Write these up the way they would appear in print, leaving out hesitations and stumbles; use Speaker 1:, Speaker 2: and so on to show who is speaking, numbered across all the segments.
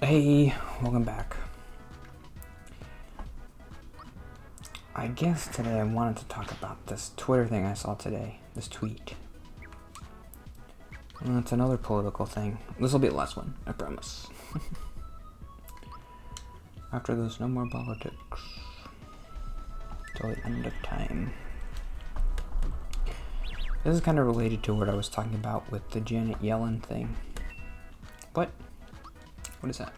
Speaker 1: Hey, welcome back. I guess today I wanted to talk about this Twitter thing I saw today, this tweet. It's another political thing. This will be the last one, I promise. After this, no more politics. Till the end of time. This is kind of related to what I was talking about with the Janet Yellen thing. What? What is that?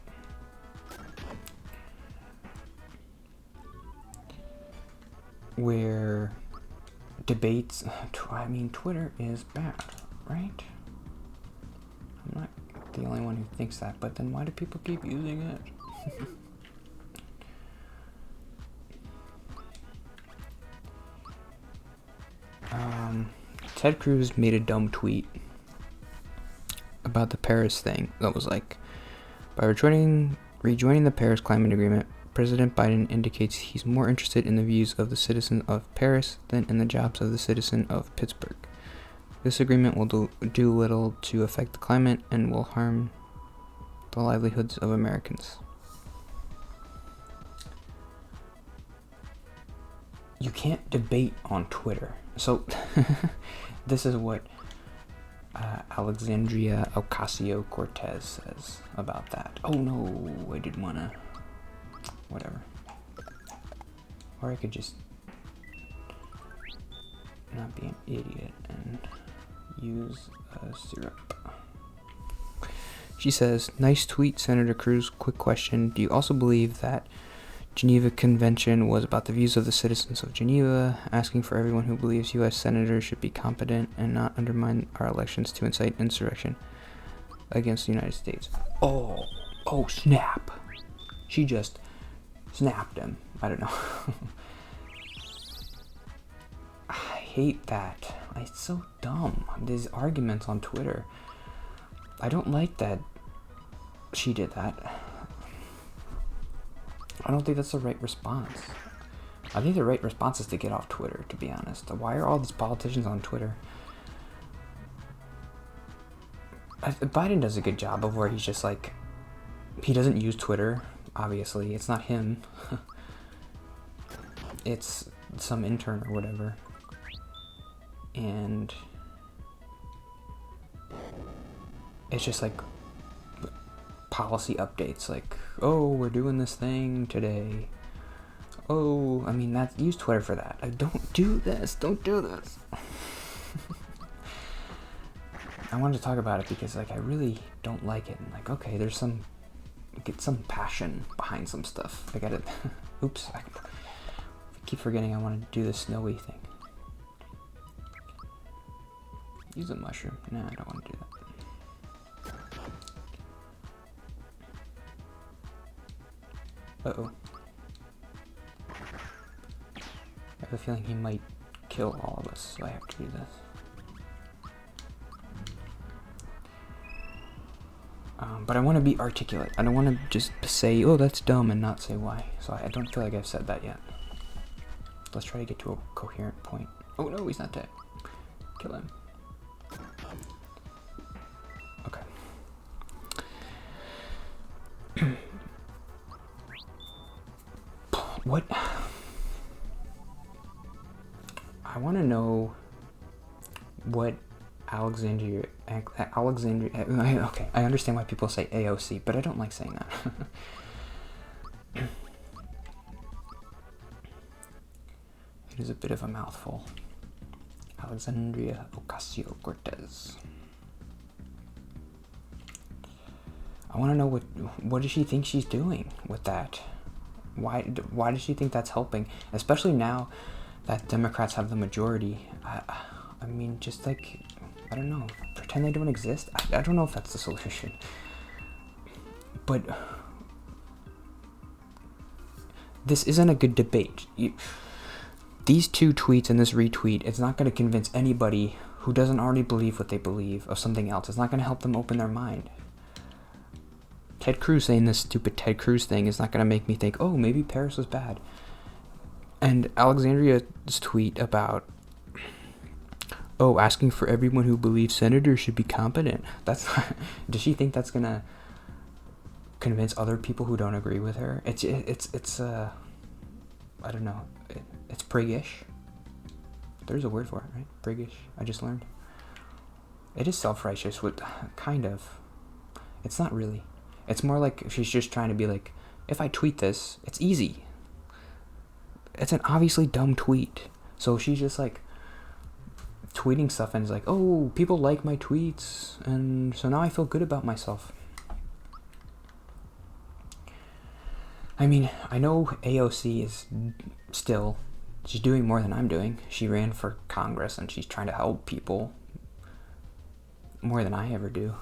Speaker 1: Where debates, Twitter is bad, right? I'm not the only one who thinks that, but then why do people keep using it? Ted Cruz made a dumb tweet about the Paris thing that was like, by rejoining the Paris Climate Agreement, President Biden indicates he's more interested in the views of the citizen of Paris than in the jobs of the citizen of Pittsburgh. This agreement will do little to affect the climate and will harm the livelihoods of Americans. You can't debate on Twitter. So, this is what Alexandria Ocasio-Cortez says about that. Oh no, I didn't want to... Whatever. Or I could just not be an idiot and use a syrup. She says, nice tweet, Senator Cruz. Quick question. Do you also believe that Geneva Convention was about the views of the citizens of Geneva, asking for everyone who believes U.S. senators should be competent and not undermine our elections to incite insurrection against the United States? Oh, snap. She just snapped him. I don't know. I hate that. It's so dumb. These arguments on Twitter. I don't like that she did that. I don't think that's the right response. I think the right response is to get off Twitter, to be honest. Why are all these politicians on Twitter? Biden does a good job of where he's just like, he doesn't use Twitter, obviously. It's not him. It's some intern or whatever. And it's just like policy updates, like, oh, we're doing this thing today. Oh, use Twitter for that. Don't do this. I wanted to talk about it because, like, I really don't like it. And, like, okay, get some passion behind some stuff. I gotta, oops, I keep forgetting I wanted to do the snowy thing. Use a mushroom. Nah, I don't want to do that. Uh-oh. I have a feeling he might kill all of us, so I have to do this. But I want to be articulate. I don't want to just say, oh, that's dumb, and not say why. So I don't feel like I've said that yet. Let's try to get to a coherent point. Oh no, he's not dead. Kill him. Okay. What? I want to know what Alexandria, okay, I understand why people say AOC, but I don't like saying that. It is a bit of a mouthful. Alexandria Ocasio-Cortez. I want to know what does she think she's doing with that? Why does she think that's helping? Especially now that Democrats have the majority. Just like, I don't know, pretend they don't exist. I don't know if that's the solution. But this isn't a good debate. These two tweets and this retweet, it's not going to convince anybody who doesn't already believe what they believe of something else. It's not going to help them open their mind. Ted Cruz saying this stupid Ted Cruz thing is not going to make me think, oh, maybe Paris was bad. And Alexandria's tweet about, oh, asking for everyone who believes senators should be competent. That's not, does she think that's going to convince other people who don't agree with her. It's I don't know. It's priggish. There's a word for it, right? Priggish. I just learned. It is self-righteous, with kind of. It's not really. It's more like she's just trying to be like, if I tweet this, it's easy. It's an obviously dumb tweet. So she's just like tweeting stuff and is like, oh, people like my tweets, and so now I feel good about myself. I mean, I know AOC is still, she's doing more than I'm doing. She ran for Congress and she's trying to help people more than I ever do.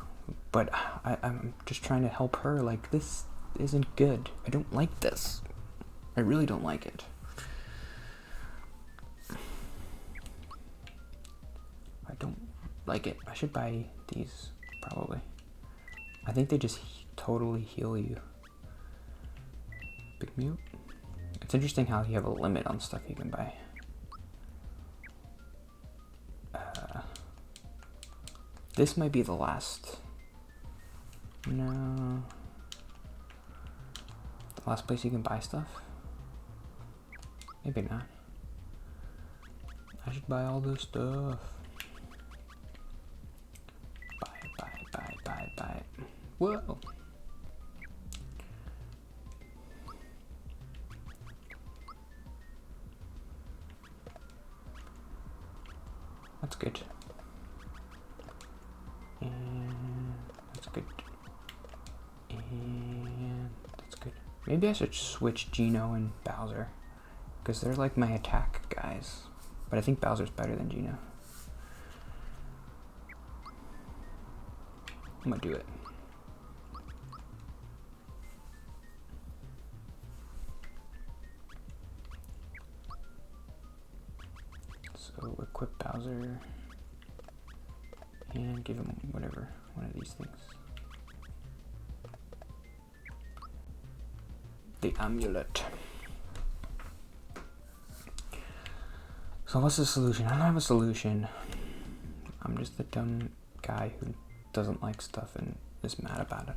Speaker 1: But I'm just trying to help her. Like, this isn't good. I don't like this. I really don't like it. I don't like it. I should buy these, probably. I think they just totally heal you. Big mute. It's interesting how you have a limit on stuff you can buy. This might be the last. No. The last place you can buy stuff? Maybe not. I should buy all this stuff. Buy it. Whoa! That's good. And that's good. And that's good. Maybe I should switch Gino and Bowser, because they're like my attack guys. But I think Bowser's better than Gino. I'm gonna do it. So equip Bowser and give him whatever, one of these things. The amulet. So what's the solution? I don't have a solution. I'm just the dumb guy who doesn't like stuff and is mad about it.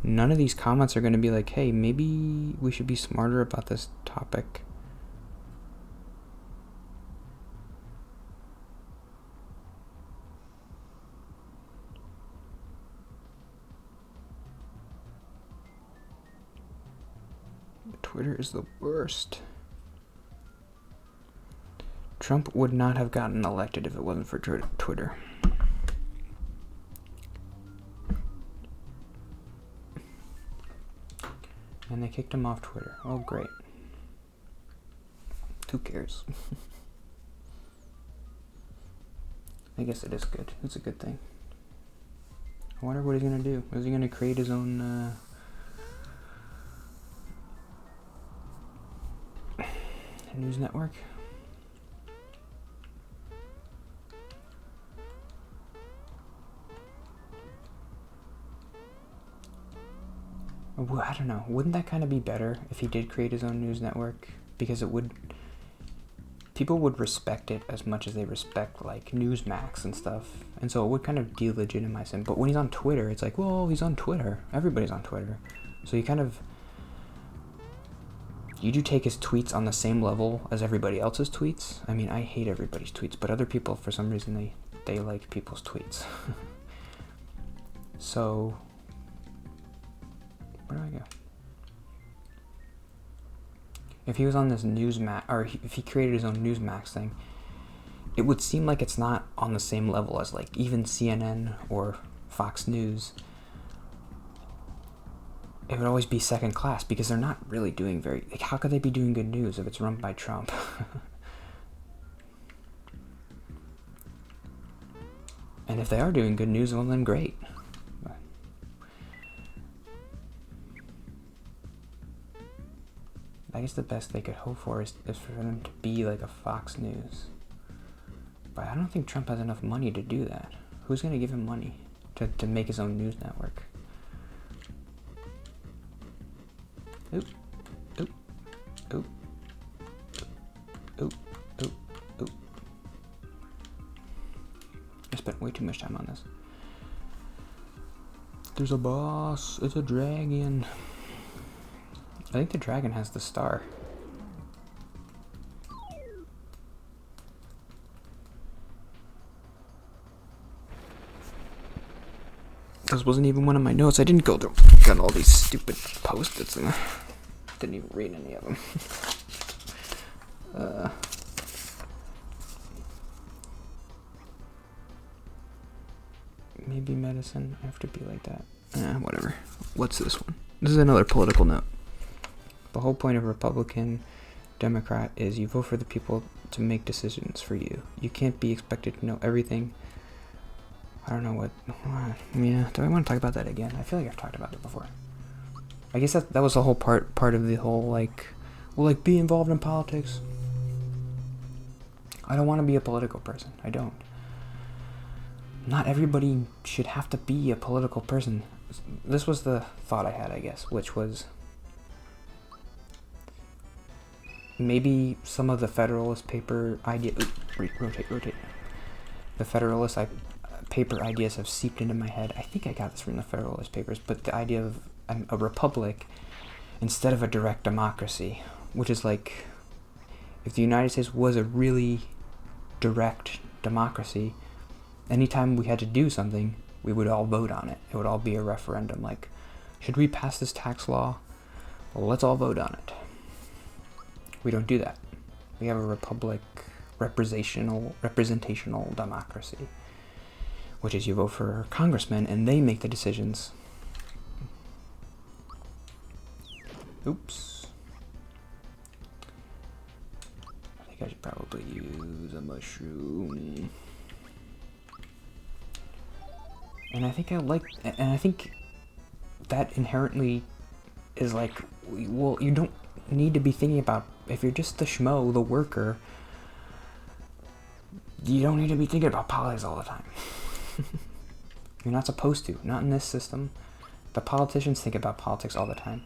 Speaker 1: None of these comments are going to be like, hey, maybe we should be smarter about this topic. Twitter is the worst. Trump would not have gotten elected if it wasn't for Twitter. And they kicked him off Twitter. Oh, great. Who cares? I guess it is good. It's a good thing. I wonder what he's going to do. Is he going to create his own news network? I don't know. Wouldn't that kind of be better if he did create his own news network? Because it would... people would respect it as much as they respect, like, Newsmax and stuff. And so it would kind of delegitimize him. But when he's on Twitter, it's like, well, he's on Twitter. Everybody's on Twitter. So you kind of... you do take his tweets on the same level as everybody else's tweets. I mean, I hate everybody's tweets, but other people, for some reason, they like people's tweets. So... where do I go? If he was on this Newsmax, or if he created his own Newsmax thing, it would seem like it's not on the same level as, like, even CNN or Fox News. It would always be second class because they're not really doing very... like, how could they be doing good news if it's run by Trump? And if they are doing good news, well, then great. I guess the best they could hope for is for them to be like a Fox News. But I don't think Trump has enough money to do that. Who's going to give him money to make his own news network? Oop. Oop. Oop. Oop. Oop. Oop. I spent way too much time on this. There's a boss. It's a dragon. I think the dragon has the star. This wasn't even one of my notes. I didn't go through. Got all these stupid post-its and didn't even read any of them. Maybe medicine. I have to be like that. Whatever. What's this one? This is another political note. The whole point of Republican, Democrat is you vote for the people to make decisions for you. You can't be expected to know everything. I don't know what. Yeah, do I want to talk about that again? I feel like I've talked about it before. I guess that was the whole part of the whole, like, well, like, be involved in politics. I don't want to be a political person. I don't. Not everybody should have to be a political person. This was the thought I had, I guess, which was maybe some of the Federalist paper ideas. Rotate. The Federalist paper ideas have seeped into my head. I think I got this from the Federalist Papers, but the idea of a republic instead of a direct democracy, which is like if the United States was a really direct democracy, anytime we had to do something, we would all vote on it. It would all be a referendum, like, should we pass this tax law? Well, let's all vote on it. We don't do that. We have a republic, representational democracy, which is you vote for congressmen and they make the decisions. Oops. I think I should probably use a mushroom. And I think that inherently is like, well, you don't need to be thinking about, if you're just the schmo, the worker, you don't need to be thinking about politics all the time. You're not supposed to, not in this system. The politicians think about politics all the time.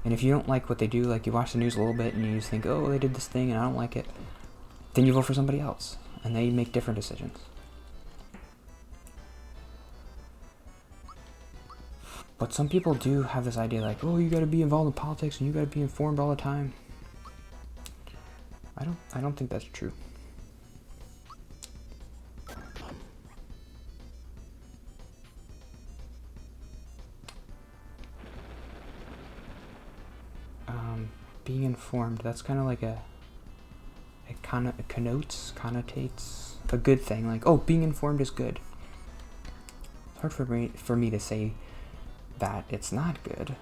Speaker 1: And if you don't like what they do, like you watch the news a little bit and you just think, oh, they did this thing and I don't like it, then you vote for somebody else and they make different decisions. But some people do have this idea like, oh, you gotta be involved in politics and you gotta be informed all the time. I don't think that's true. Being informed, that's kind of like it connotates a good thing. Like, oh, being informed is good. It's hard for me to say that it's not good.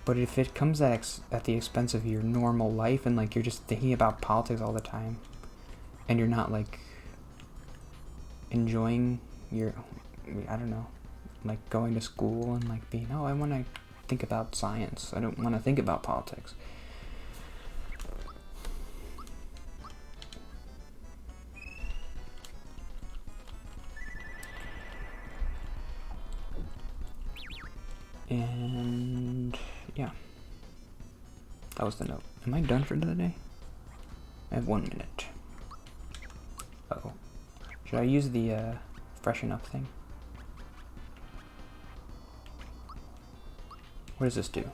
Speaker 1: But if it comes at the expense of your normal life and like you're just thinking about politics all the time and you're not like enjoying I don't know, like going to school and like being, oh, I want to think about science. I don't want to think about politics. And yeah, that was the note. Am I done for the day? I have 1 minute. Uh-oh. Should I use the freshen up thing? What does this do?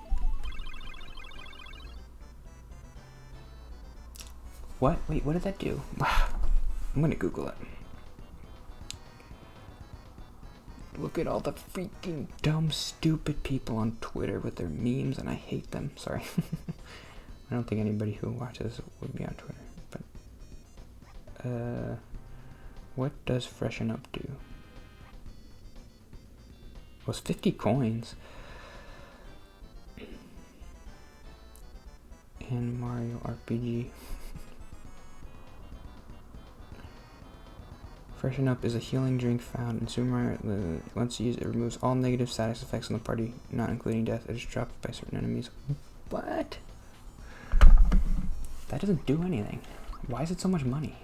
Speaker 1: What? Wait, what did that do? I'm gonna Google it. Look at all the freaking dumb, stupid people on Twitter with their memes, and I hate them. Sorry. I don't think anybody who watches would be on Twitter. But, what does freshen up do? It was 50 coins. And Mario RPG. Freshen Up is a healing drink found in Super Mario. Once used, it removes all negative status effects on the party, not including death. It is dropped by certain enemies. What? That doesn't do anything. Why is it so much money?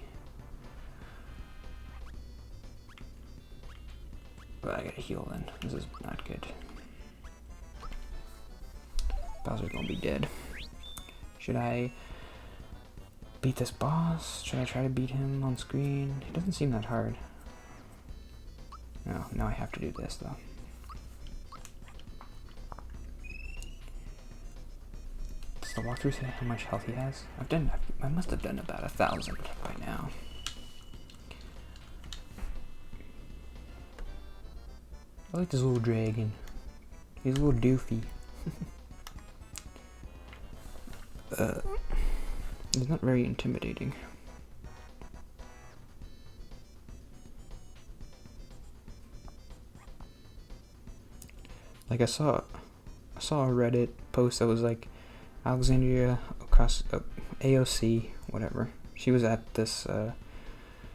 Speaker 1: But I gotta heal then. This is not good. Bowser's gonna be dead. Should I beat this boss? Should I try to beat him on screen? It doesn't seem that hard. Oh, now I have to do this though. Does the walkthrough say how much health he has? I must have done about 1,000 by now. I like this little dragon. He's a little doofy. He's not very intimidating. Like I saw a Reddit post that was like Alexandria across AOC, whatever. She was at this.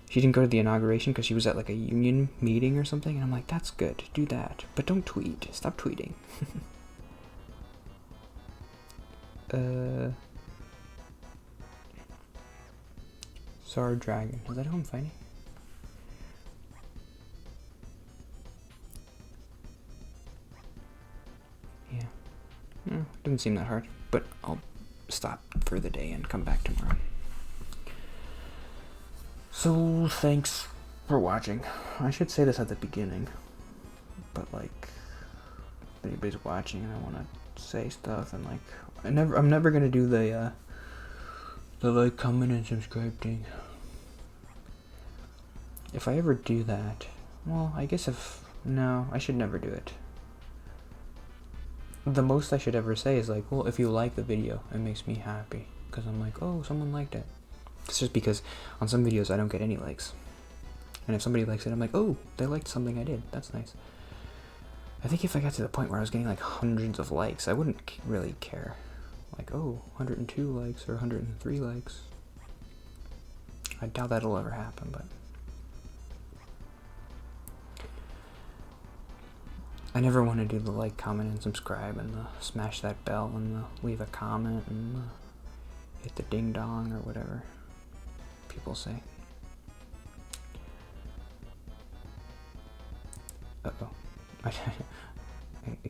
Speaker 1: She didn't go to the inauguration because she was at like a union meeting or something, and I'm like, that's good, do that, but don't tweet. Stop tweeting. Sorry, dragon. Is that who I'm fighting? Yeah. Doesn't seem that hard, but I'll stop for the day and come back tomorrow. So, thanks for watching. I should say this at the beginning, but like, if anybody's watching and I want to say stuff, and like, I'm never gonna do the like, comment, and subscribe thing. If I ever do that, well, I guess no, I should never do it. The most I should ever say is like, well, if you like the video, it makes me happy, because I'm like, oh, someone liked it. It's just because on some videos I don't get any likes, and if somebody likes it, I'm like, oh, they liked something I did. That's nice. I think if I got to the point where I was getting like hundreds of likes, I wouldn't really care. Like, oh, 102 likes or 103 likes. I doubt that'll ever happen, but I never want to do the like, comment, and subscribe, and the smash that bell, and the leave a comment, and the hit the ding dong, or whatever people say. Uh-oh. I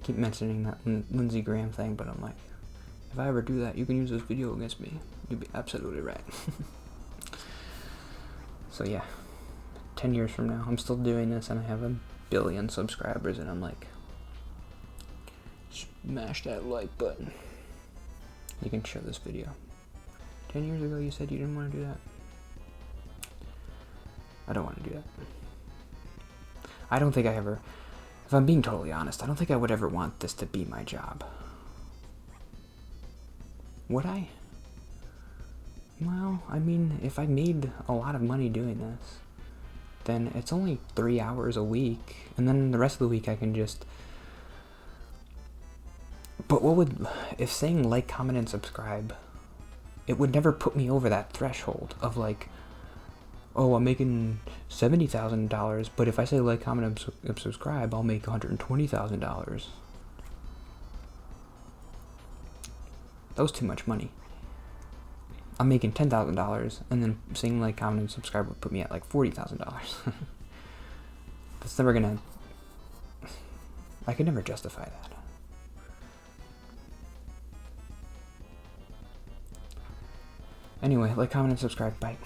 Speaker 1: keep mentioning that Lindsey Graham thing, but I'm like, if I ever do that, you can use this video against me. You'd be absolutely right. So yeah, 10 years from now, I'm still doing this, and I have 1 billion subscribers, and I'm like, smash that like button. You can share this video. 10 years ago, you said you didn't want to do that. I don't want to do that. I don't think I ever, if I'm being totally honest, I don't think I would ever want this to be my job. Would I? Well, I mean, if I made a lot of money doing this, then it's only 3 hours a week, and then the rest of the week I can just... But what would... If saying like, comment, and subscribe, it would never put me over that threshold of like, oh, I'm making $70,000, but if I say like, comment, and subscribe, I'll make $120,000. That was too much money. I'm making $10,000, and then saying like, comment, and subscribe would put me at like $40,000. That's never gonna... I could never justify that. Anyway, like, comment, and subscribe. Bye.